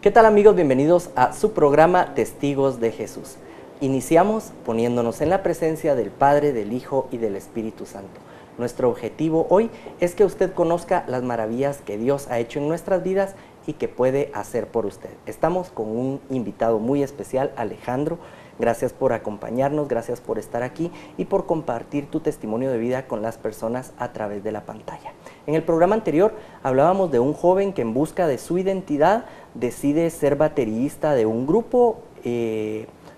¿Qué tal, amigos? Bienvenidos a su programa Testigos de Jesús. Iniciamos poniéndonos en la presencia del Padre, del Hijo y del Espíritu Santo. Nuestro objetivo hoy es que usted conozca las maravillas que Dios ha hecho en nuestras vidas y que puede hacer por usted. Estamos con un invitado muy especial, Alejandro. Gracias por acompañarnos, gracias por estar aquí y por compartir tu testimonio de vida con las personas a través de la pantalla. En el programa anterior hablábamos de un joven que en busca de su identidad decide ser baterista de un grupo,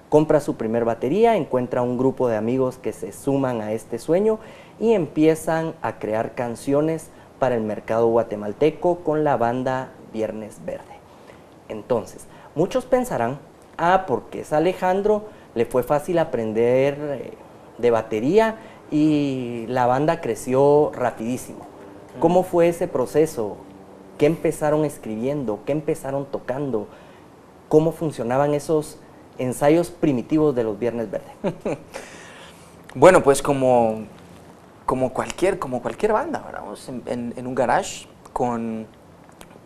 compra su primer batería, encuentra un grupo de amigos que se suman a este sueño y empiezan a crear canciones para el mercado guatemalteco con la banda Viernes Verde. Entonces, muchos pensarán, porque es Alejandro, le fue fácil aprender de batería y la banda creció rapidísimo. ¿Cómo fue ese proceso? ¿Qué empezaron escribiendo? ¿Qué empezaron tocando? ¿Cómo funcionaban esos ensayos primitivos de los Viernes Verde? Bueno, pues como cualquier banda, ¿verdad? En un garage con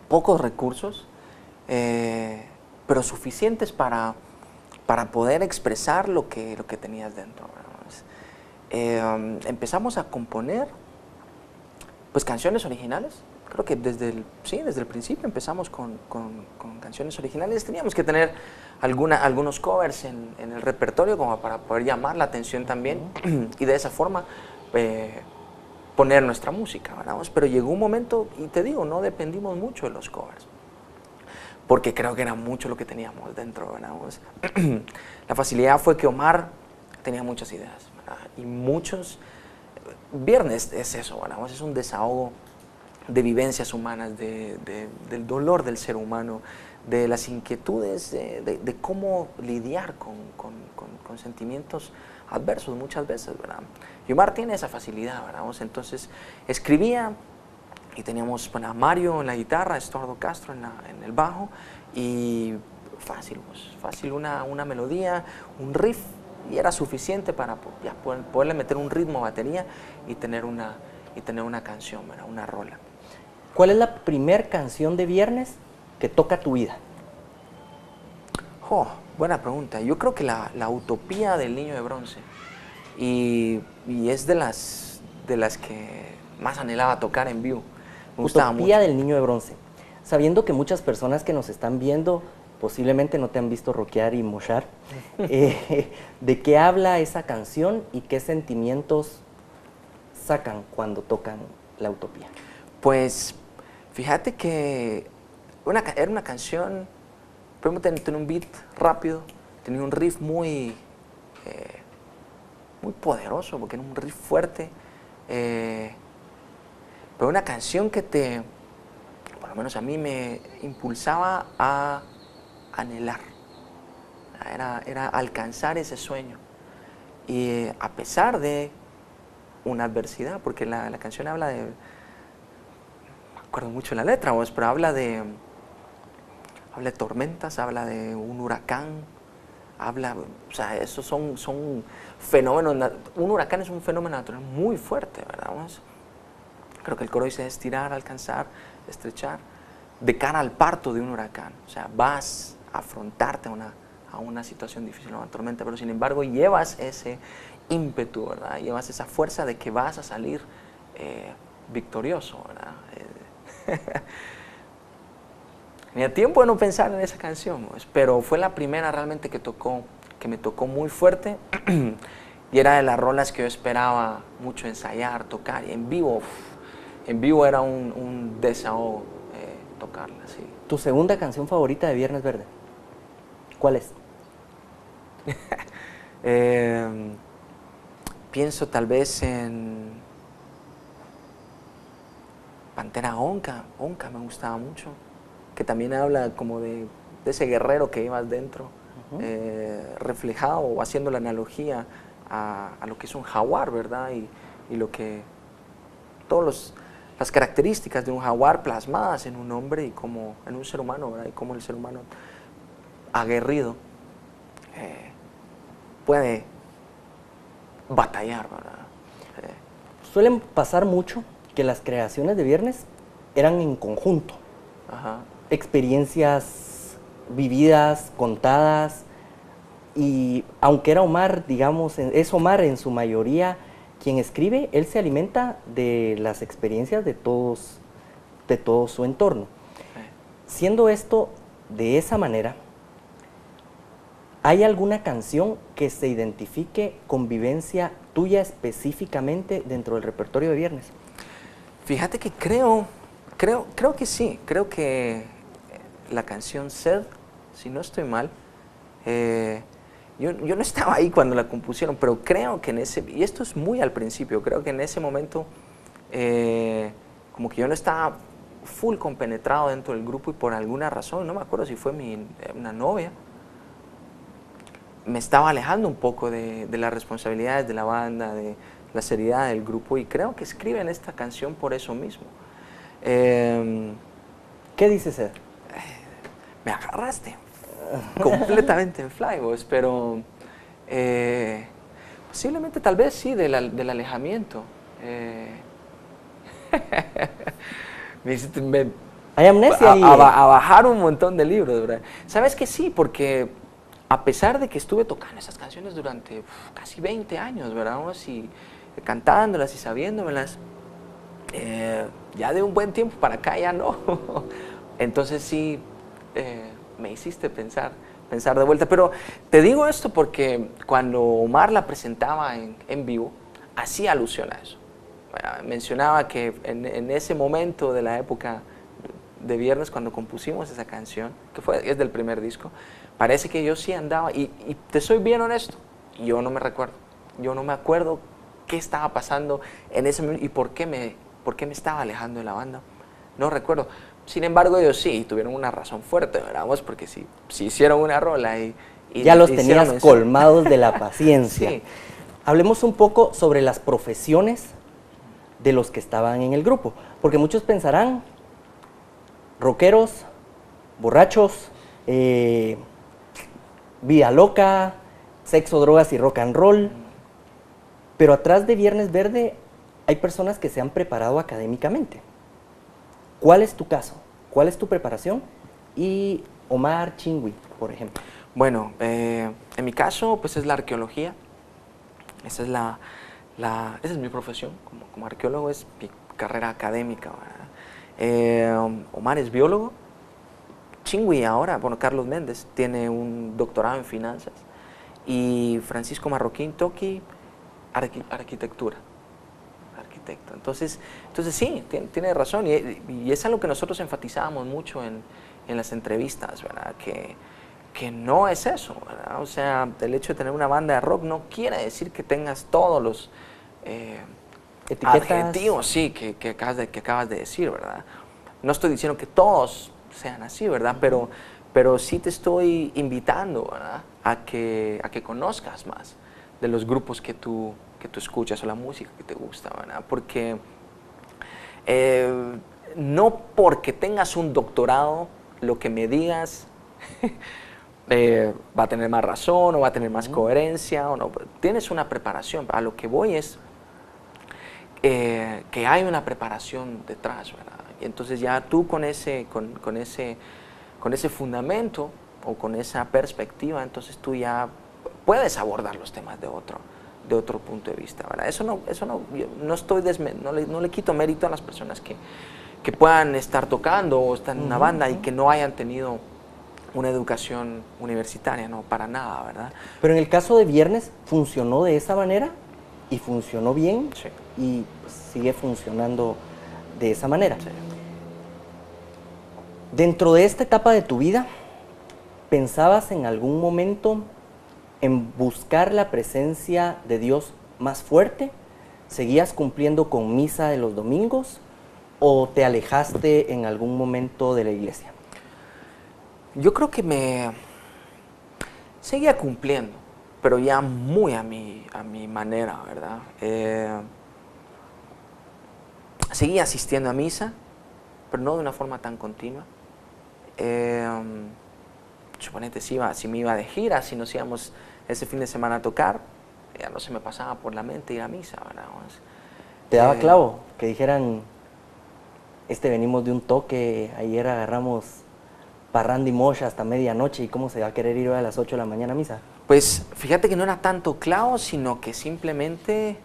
pocos recursos, pero suficientes para poder expresar lo que tenías dentro, ¿verdad? Empezamos a componer pues canciones originales. Creo que desde el principio empezamos con canciones originales. Teníamos que tener algunos covers en el repertorio como para poder llamar la atención también y de esa forma poner nuestra música, ¿verdad? Pero llegó un momento, y te digo, no dependimos mucho de los covers, porque creo que era mucho lo que teníamos dentro, ¿verdad? La facilidad fue que Omar tenía muchas ideas, ¿verdad? Y muchos... Viernes es eso, ¿verdad? Es un desahogo de vivencias humanas, del dolor del ser humano, de las inquietudes, de cómo lidiar con sentimientos adversos muchas veces, ¿verdad? Y Omar tiene esa facilidad, ¿verdad? Entonces escribía y teníamos a Mario en la guitarra, a Estuardo Castro en el bajo, y fácil una melodía, un riff, y era suficiente para poderle meter un ritmo a batería y tener una canción, ¿verdad? Una rola. ¿Cuál es la primer canción de Viernes que toca tu vida? Buena pregunta. Yo creo que la Utopía del Niño de Bronce, y es de las que más anhelaba tocar en vivo. Me gustaba Utopía mucho. del Niño de Bronce. Sabiendo que muchas personas que nos están viendo posiblemente no te han visto rockear y moshar, ¿de qué habla esa canción y qué sentimientos sacan cuando tocan la Utopía? Pues fíjate que era una canción, primero tenía un beat rápido, tenía un riff muy poderoso, porque era un riff fuerte, pero una canción que por lo menos a mí me impulsaba a anhelar, era alcanzar ese sueño, y a pesar de una adversidad, porque la canción habla de, me acuerdo mucho la letra, pero habla de tormentas, habla de un huracán, esos son fenómenos. Un huracán es un fenómeno natural muy fuerte, ¿verdad? Creo que el coro dice estirar, alcanzar, estrechar, de cara al parto de un huracán. O sea, vas a afrontarte a una situación difícil, a una tormenta, pero sin embargo llevas ese ímpetu, ¿verdad? Llevas esa fuerza de que vas a salir victorioso, ¿verdad? Tenía tiempo de no pensar en esa canción, pero fue la primera realmente que me tocó muy fuerte, y era de las rolas que yo esperaba mucho ensayar, tocar, y en vivo era un desahogo tocarla, sí. ¿Tu segunda canción favorita de Viernes Verde? ¿Cuál es? Pienso tal vez en Pantera Onca me gustaba mucho, que también habla como de ese guerrero que llevas dentro, reflejado o haciendo la analogía a lo que es un jaguar, ¿verdad? Y lo que las características de un jaguar plasmadas en un hombre y como en un ser humano, ¿verdad? Y cómo el ser humano aguerrido puede batallar, ¿verdad? Suelen pasar mucho que las creaciones de Viernes eran en conjunto. Ajá. Experiencias vividas, contadas, y aunque era Omar, digamos, es Omar en su mayoría quien escribe, él se alimenta de las experiencias de todo su entorno. Siendo esto de esa manera, ¿hay alguna canción que se identifique con vivencia tuya específicamente dentro del repertorio de Viernes? Fíjate que creo que sí. Creo que la canción Sed, si no estoy mal, yo no estaba ahí cuando la compusieron, pero creo que y esto es muy al principio, creo que en ese momento como que yo no estaba full compenetrado dentro del grupo y por alguna razón, no me acuerdo si fue una novia, me estaba alejando un poco de las responsabilidades de la banda, de la seriedad del grupo, y creo que escriben esta canción por eso mismo. ¿Qué dice Sed? Me agarraste completamente en fly, vos, pero posiblemente tal vez sí del alejamiento. Hay amnesia ahí. A bajar un montón de libros, ¿verdad? ¿Sabes que sí? Porque a pesar de que estuve tocando esas canciones durante casi 20 años, ¿verdad? Y cantándolas y sabiéndomelas, ya de un buen tiempo para acá ya no. Entonces sí, me hiciste pensar de vuelta. Pero te digo esto porque cuando Omar la presentaba en vivo, hacía alusión a eso. Mencionaba que en ese momento de la época de Viernes, cuando compusimos esa canción, es del primer disco, parece que yo sí andaba, y te soy bien honesto, yo no me recuerdo. Yo no me acuerdo qué estaba pasando en ese momento y por qué me estaba alejando de la banda. No recuerdo. Sin embargo, ellos sí tuvieron una razón fuerte, ¿verdad? Porque si hicieron una rola y ya los tenías colmados de la paciencia. Sí. Hablemos un poco sobre las profesiones de los que estaban en el grupo, porque muchos pensarán, rockeros, borrachos, vida loca, sexo, drogas y rock and roll, pero atrás de Viernes Verde hay personas que se han preparado académicamente. ¿Cuál es tu caso? ¿Cuál es tu preparación? Y Omar Chingui, por ejemplo. Bueno, en mi caso, pues es la arqueología. Esa es mi profesión. Como arqueólogo es mi carrera académica, ¿verdad? Omar es biólogo. Chingui ahora, Carlos Méndez, tiene un doctorado en finanzas. Y Francisco Marroquín Toqui, arquitectura. Arquitecto. Entonces sí, tiene razón. Y es algo que nosotros enfatizábamos mucho en las entrevistas, ¿verdad? Que no es eso, ¿verdad? O sea, el hecho de tener una banda de rock no quiere decir que tengas todos los adjetivos, sí, que acabas de decir, ¿verdad? No estoy diciendo que todos sean así, ¿verdad? Pero sí te estoy invitando, ¿verdad? A que conozcas más de los grupos que tú escuchas o la música que te gusta, ¿verdad? Porque no porque tengas un doctorado, lo que me digas va a tener más razón o va a tener más coherencia o no. Tienes una preparación. A lo que voy es que hay una preparación detrás, ¿verdad? Y entonces ya tú con ese fundamento o con esa perspectiva, entonces tú ya puedes abordar los temas de otro punto de vista, ¿verdad? Eso no le quito mérito a las personas que puedan estar tocando o estar en una banda y que no hayan tenido una educación universitaria, no, para nada, ¿verdad? Pero en el caso de Viernes, ¿funcionó de esa manera? Y funcionó bien, sí. Y pues, sigue funcionando de esa manera. Sí. Dentro de esta etapa de tu vida, ¿pensabas en algún momento en buscar la presencia de Dios más fuerte? ¿Seguías cumpliendo con misa de los domingos o te alejaste en algún momento de la iglesia? Yo creo que me seguía cumpliendo, pero ya muy a mi manera, ¿verdad? Seguía asistiendo a misa, pero no de una forma tan continua. Suponete si me iba de gira, si nos íbamos ese fin de semana a tocar, ya no se me pasaba por la mente ir a misa, ¿verdad? ¿Te daba clavo? Que dijeran, venimos de un toque, ayer agarramos parranda y mocha hasta medianoche, ¿y cómo se va a querer ir hoy a las 8 de la mañana a misa? Pues fíjate que no era tanto clavo, sino que simplemente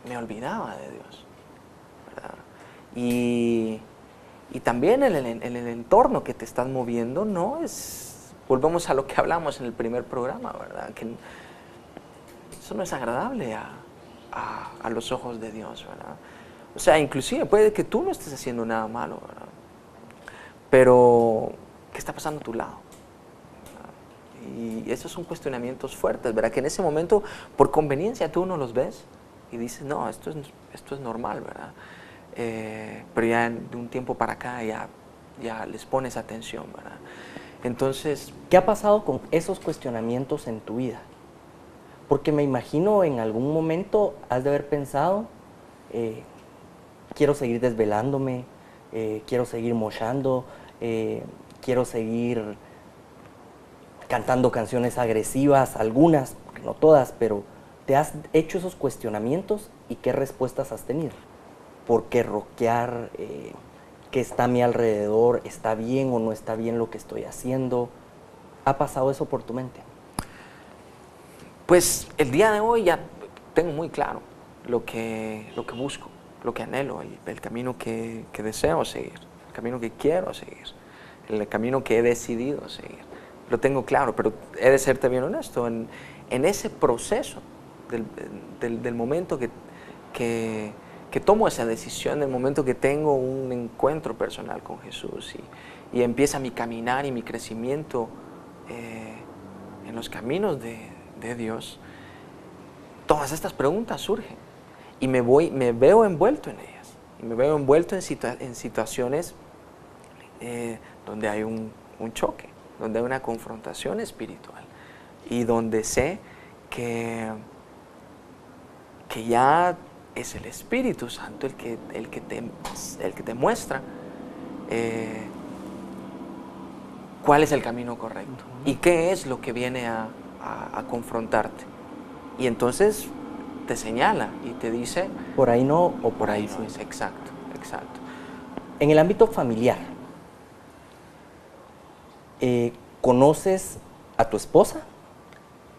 me olvidaba de Dios, ¿verdad? Y también en el entorno que te estás moviendo, no es, volvemos a lo que hablamos en el primer programa, ¿verdad? Que eso no es agradable a los ojos de Dios, ¿verdad? O sea, inclusive puede que tú no estés haciendo nada malo, ¿verdad? Pero, ¿qué está pasando a tu lado? Y esos son cuestionamientos fuertes, ¿verdad? Que en ese momento, por conveniencia, tú no los ves y dices, no, esto es normal, ¿verdad? Pero ya de un tiempo para acá ya les pones atención, ¿verdad? Entonces, ¿qué ha pasado con esos cuestionamientos en tu vida? Porque me imagino en algún momento has de haber pensado, quiero seguir desvelándome, quiero seguir mochando, quiero seguir cantando canciones agresivas, algunas, no todas, pero ¿te has hecho esos cuestionamientos y qué respuestas has tenido? ¿Por qué rockear? ¿Qué está a mi alrededor? ¿Está bien o no está bien lo que estoy haciendo? ¿Ha pasado eso por tu mente? pues el día de hoy ya tengo muy claro lo que busco, lo que anhelo, el camino que deseo seguir, el camino que quiero seguir, el camino que he decidido seguir. Lo tengo claro, pero he de serte bien honesto, en ese proceso del momento que tomo esa decisión, del momento que tengo un encuentro personal con Jesús y empieza mi caminar y mi crecimiento en los caminos de Dios, todas estas preguntas surgen y me veo envuelto en ellas, y me veo envuelto en situaciones donde hay un choque, donde hay una confrontación espiritual y donde sé que ya es el Espíritu Santo el que te muestra cuál es el camino correcto y qué es lo que viene a confrontarte. Y entonces te señala y te dice, Por ahí no o por ahí sí. no es. Exacto, exacto. En el ámbito familiar, ¿conoces a tu esposa?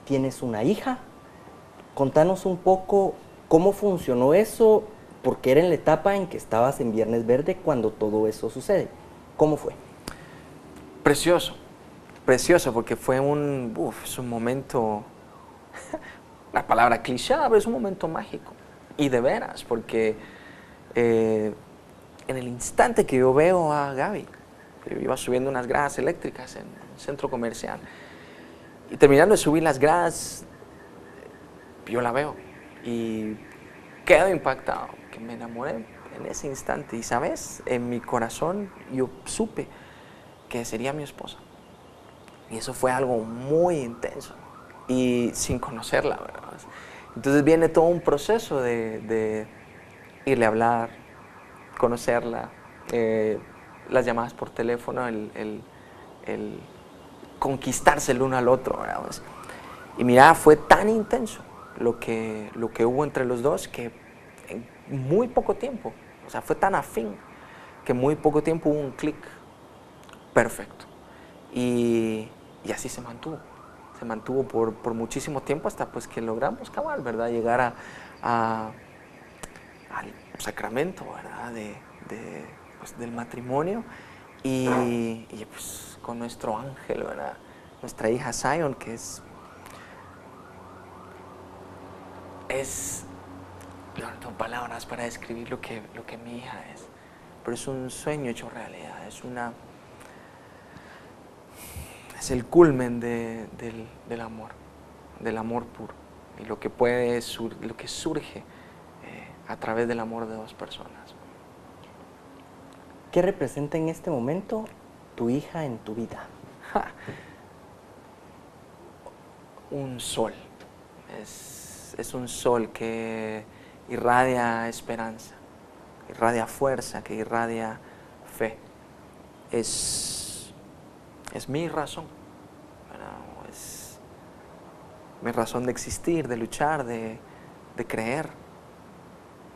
¿Tienes una hija? Contanos un poco cómo funcionó eso, porque era en la etapa en que estabas en Viernes Verde cuando todo eso sucede. ¿Cómo fue? Precioso, precioso, porque fue es un momento, la palabra cliché, pero es un momento mágico. Y de veras, porque en el instante que yo veo a Gaby, yo iba subiendo unas gradas eléctricas en un centro comercial, y terminando de subir las gradas, yo la veo y quedo impactado, que me enamoré en ese instante. Y sabes, en mi corazón yo supe que sería mi esposa. Y eso fue algo muy intenso y sin conocerla, ¿verdad? Entonces viene todo un proceso de irle a hablar, conocerla, las llamadas por teléfono, el conquistarse el uno al otro, ¿verdad? Y mira, fue tan intenso lo que hubo entre los dos que en muy poco tiempo, o sea, fue tan afín que en muy poco tiempo hubo un clic perfecto. Y así se mantuvo por muchísimo tiempo hasta pues que logramos cabal, ¿verdad? Llegar al sacramento, ¿verdad? Pues, del matrimonio y pues con nuestro ángel, ¿verdad? Nuestra hija Zion, que yo no tengo palabras para describir lo que mi hija es, pero es un sueño hecho realidad, es el culmen del amor puro y lo que surge a través del amor de dos personas. ¿Qué representa en este momento tu hija en tu vida? Un sol, es un sol que irradia esperanza, irradia fuerza, que irradia fe. Es mi razón, ¿verdad? Es mi razón de existir, de luchar, de creer,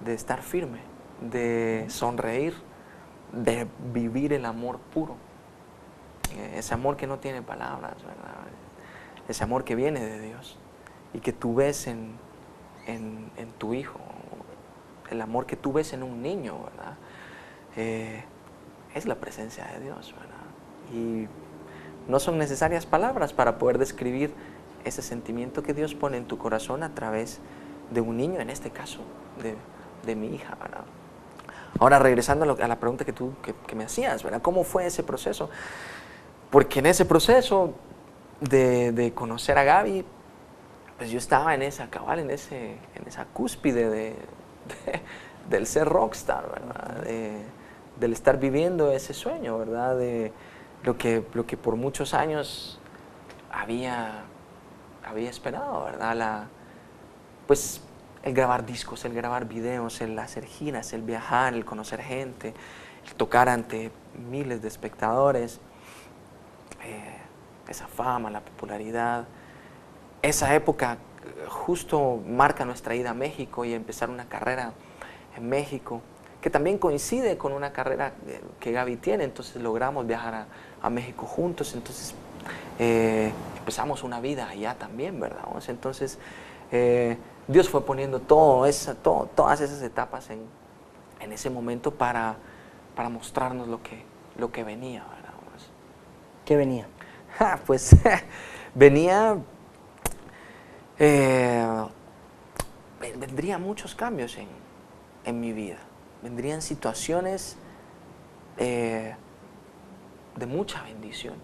de estar firme, de sonreír, de vivir el amor puro, ese amor que no tiene palabras, ¿verdad? Ese amor que viene de Dios y que tú ves en tu hijo, el amor que tú ves en un niño, ¿verdad? Es la presencia de Dios, ¿verdad? Y no son necesarias palabras para poder describir ese sentimiento que Dios pone en tu corazón a través de un niño, en este caso, de mi hija, ¿verdad? Ahora, regresando a la pregunta que me hacías, ¿verdad? ¿Cómo fue ese proceso? Porque en ese proceso de conocer a Gaby, pues yo estaba en esa cúspide del ser rockstar, ¿verdad? Del estar viviendo ese sueño, ¿verdad? De lo que por muchos años había esperado, ¿verdad? Pues el grabar discos, el grabar videos, el hacer giras, el viajar, el conocer gente, el tocar ante miles de espectadores, esa fama, la popularidad. Esa época justo marca nuestra ida a México y empezar una carrera en México, que también coincide con una carrera que Gaby tiene. Entonces logramos viajar a México juntos, entonces empezamos una vida allá también, ¿verdad? Entonces Dios fue poniendo todas esas etapas en ese momento para mostrarnos lo que venía, ¿verdad? ¿Qué venía? Pues venía, vendrían muchos cambios en mi vida, vendrían situaciones de mucha bendición,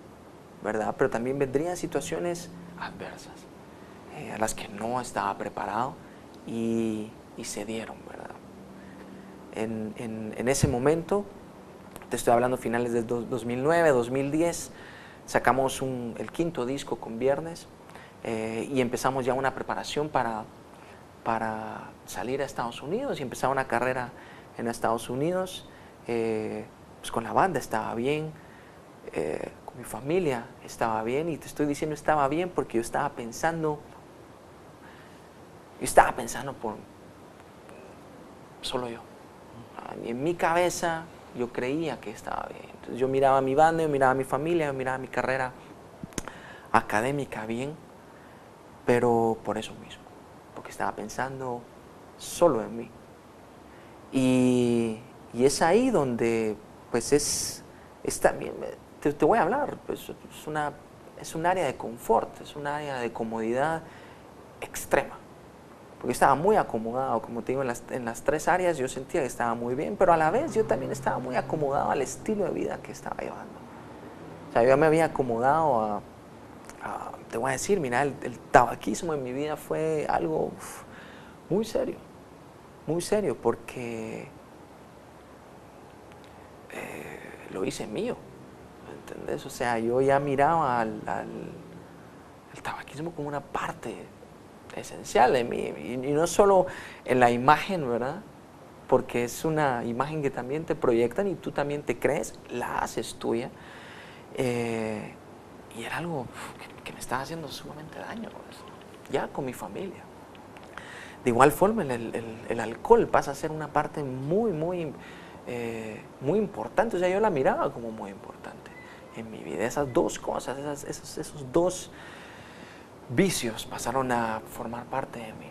¿verdad? Pero también vendrían situaciones adversas, a las que no estaba preparado y se dieron, ¿verdad? En ese momento, te estoy hablando finales de 2009, 2010, sacamos el quinto disco con Viernes y empezamos ya una preparación para salir a Estados Unidos y empezar una carrera en Estados Unidos. Pues con la banda estaba bien, con mi familia estaba bien, y te estoy diciendo estaba bien porque yo estaba pensando por solo yo. En mi cabeza yo creía que estaba bien. Entonces yo miraba a mi banda, yo miraba a mi familia, yo miraba mi carrera académica bien, pero por eso mismo, porque estaba pensando solo en mí. Y es ahí donde, pues es también, te voy a hablar, pues es un área de confort, es un área de comodidad extrema. Porque estaba muy acomodado, como te digo, en las tres áreas yo sentía que estaba muy bien, pero a la vez yo también estaba muy acomodado al estilo de vida que estaba llevando. O sea, yo me había acomodado te voy a decir, mira, el tabaquismo en mi vida fue algo muy serio, porque lo hice mío, ¿entendés? O sea, yo ya miraba el tabaquismo como una parte esencial de mí, y no solo en la imagen, ¿verdad? Porque es una imagen que también te proyectan y tú también te crees, la haces tuya, y era algo que me estaba haciendo sumamente daño, pues, ya con mi familia. De igual forma, el alcohol pasa a ser una parte muy importante. O sea, yo la miraba como muy importante en mi vida. Esas dos cosas, esos dos vicios pasaron a formar parte de mí.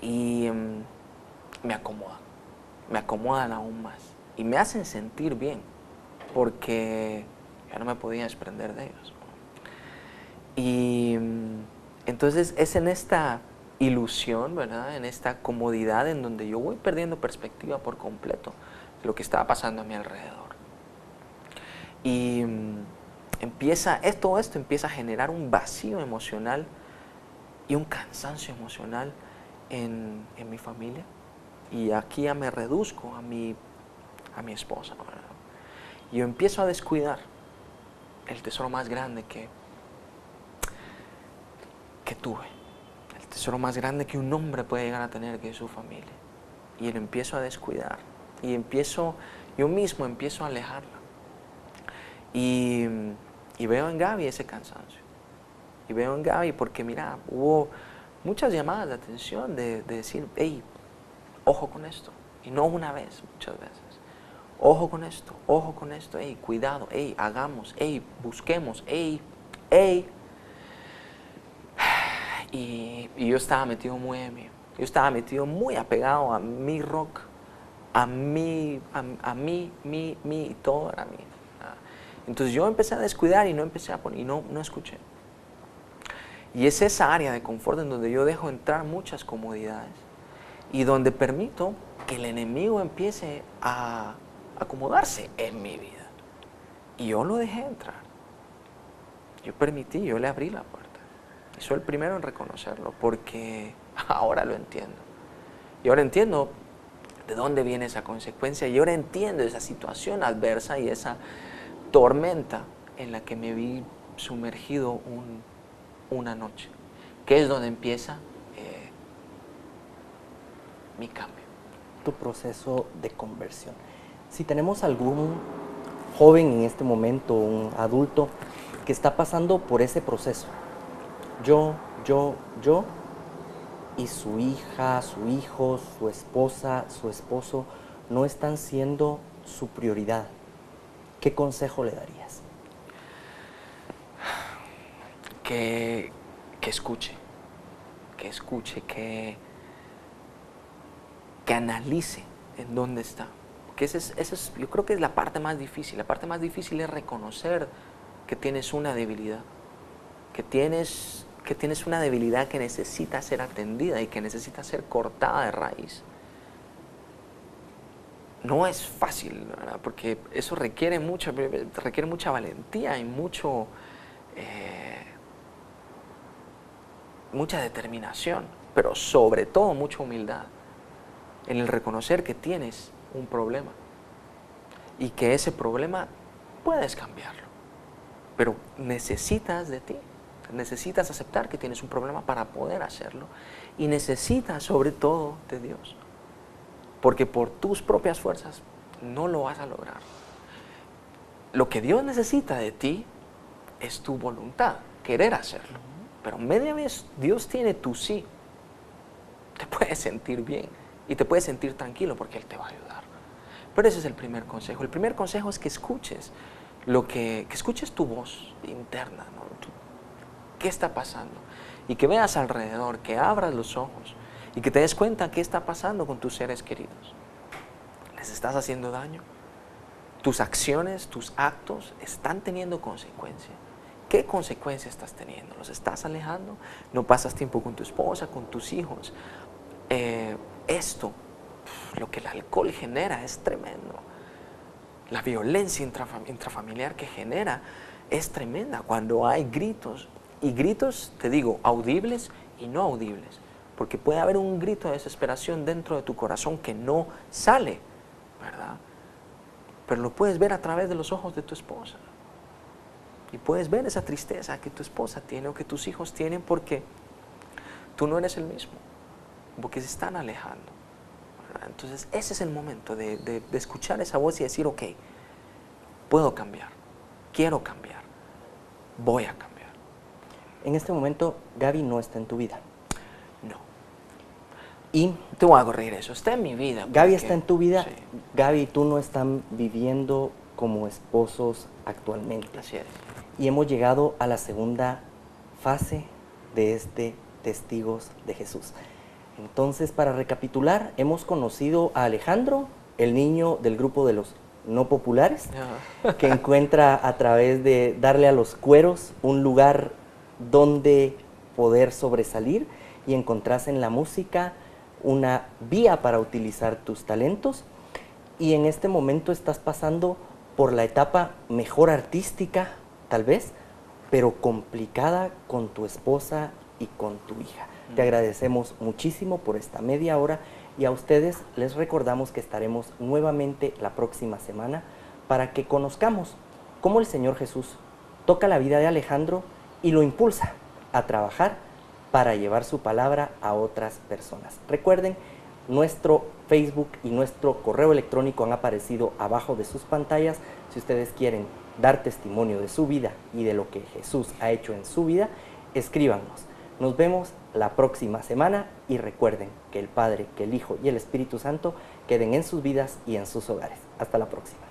Y me acomodan aún más. Y me hacen sentir bien, porque ya no me podía desprender de ellos. Y entonces es en esta ilusión, ¿verdad? En esta comodidad en donde yo voy perdiendo perspectiva por completo de lo que estaba pasando a mi alrededor. Y todo esto empieza a generar un vacío emocional y un cansancio emocional en mi familia. Y aquí ya me reduzco a mi esposa, ¿verdad? Y yo empiezo a descuidar el tesoro más grande que tuve, el tesoro más grande que un hombre puede llegar a tener, que es su familia. Y lo empiezo a descuidar, y yo mismo empiezo a alejarla. Y veo en Gaby ese cansancio, y veo en Gaby, porque mira, hubo muchas llamadas de atención de decir, hey, ojo con esto, y no una vez, muchas veces. ojo con esto, hey, cuidado, hey, hagamos, hey, busquemos, hey, hey. Y yo estaba metido muy en mí. Yo estaba metido muy apegado a mi rock, a mí, y todo era mí. Entonces yo empecé a descuidar y no empecé a poner, y no escuché. Y es esa área de confort en donde yo dejo entrar muchas comodidades y donde permito que el enemigo empiece a acomodarse en mi vida. Y yo lo dejé entrar. Yo permití, yo le abrí la puerta. Y soy el primero en reconocerlo porque ahora lo entiendo. Y ahora entiendo de dónde viene esa consecuencia. Y ahora entiendo esa situación adversa y esa tormenta en la que me vi sumergido una noche, que es donde empieza mi cambio. Tu proceso de conversión. Si tenemos algún joven en este momento, un adulto, que está pasando por ese proceso, yo, y su hija, su hijo, su esposa, su esposo, no están siendo su prioridad, ¿qué consejo le darías? Que escuche, que analice en dónde está. Porque yo creo que es la parte más difícil. La parte más difícil es reconocer que tienes una debilidad, que tienes una debilidad que necesita ser atendida y que necesita ser cortada de raíz. No es fácil, ¿verdad? Porque eso requiere mucha valentía y mucha determinación, pero sobre todo mucha humildad en el reconocer que tienes un problema y que ese problema puedes cambiarlo, pero necesitas de ti, necesitas aceptar que tienes un problema para poder hacerlo y necesitas sobre todo de Dios, porque por tus propias fuerzas no lo vas a lograr. Lo que Dios necesita de ti es tu voluntad, querer hacerlo. Pero media vez Dios tiene tu sí, te puedes sentir bien y te puedes sentir tranquilo porque Él te va a ayudar. Pero ese es el primer consejo. El primer consejo es que escuches que escuches tu voz interna, ¿no? ¿Qué está pasando? Y que veas alrededor, que abras los ojos y que te des cuenta qué está pasando con tus seres queridos. ¿Les estás haciendo daño? ¿Tus acciones, tus actos están teniendo consecuencias? ¿Qué consecuencias estás teniendo? ¿Los estás alejando? ¿No pasas tiempo con tu esposa, con tus hijos? Lo que el alcohol genera es tremendo. La violencia intrafamiliar que genera es tremenda cuando hay gritos. Y gritos, te digo, audibles y no audibles. Porque puede haber un grito de desesperación dentro de tu corazón que no sale, ¿verdad? Pero lo puedes ver a través de los ojos de tu esposa. Y puedes ver esa tristeza que tu esposa tiene o que tus hijos tienen porque tú no eres el mismo, porque se están alejando, ¿verdad? Entonces ese es el momento de escuchar esa voz y decir, ok, puedo cambiar, quiero cambiar, voy a cambiar. En este momento Gaby no está en tu vida. No. Y te voy a corregir eso, está en mi vida. Gaby está en tu vida, sí. Gaby y tú no están viviendo como esposos actualmente. Así es. Y hemos llegado a la segunda fase de este Testigos de Jesús. Entonces, para recapitular, hemos conocido a Alejandro, el niño del grupo de los no populares, que encuentra a través de darle a los cueros un lugar donde poder sobresalir y encontrarse en la música una vía para utilizar tus talentos. Y en este momento estás pasando por la etapa mejor artística, tal vez, pero complicada con tu esposa y con tu hija. Te agradecemos muchísimo por esta media hora y a ustedes les recordamos que estaremos nuevamente la próxima semana para que conozcamos cómo el Señor Jesús toca la vida de Alejandro y lo impulsa a trabajar para llevar su palabra a otras personas. Recuerden, nuestro Facebook y nuestro correo electrónico han aparecido abajo de sus pantallas. Si ustedes quieren dar testimonio de su vida y de lo que Jesús ha hecho en su vida, escríbanos. Nos vemos la próxima semana y recuerden que el Padre, que el Hijo y el Espíritu Santo queden en sus vidas y en sus hogares. Hasta la próxima.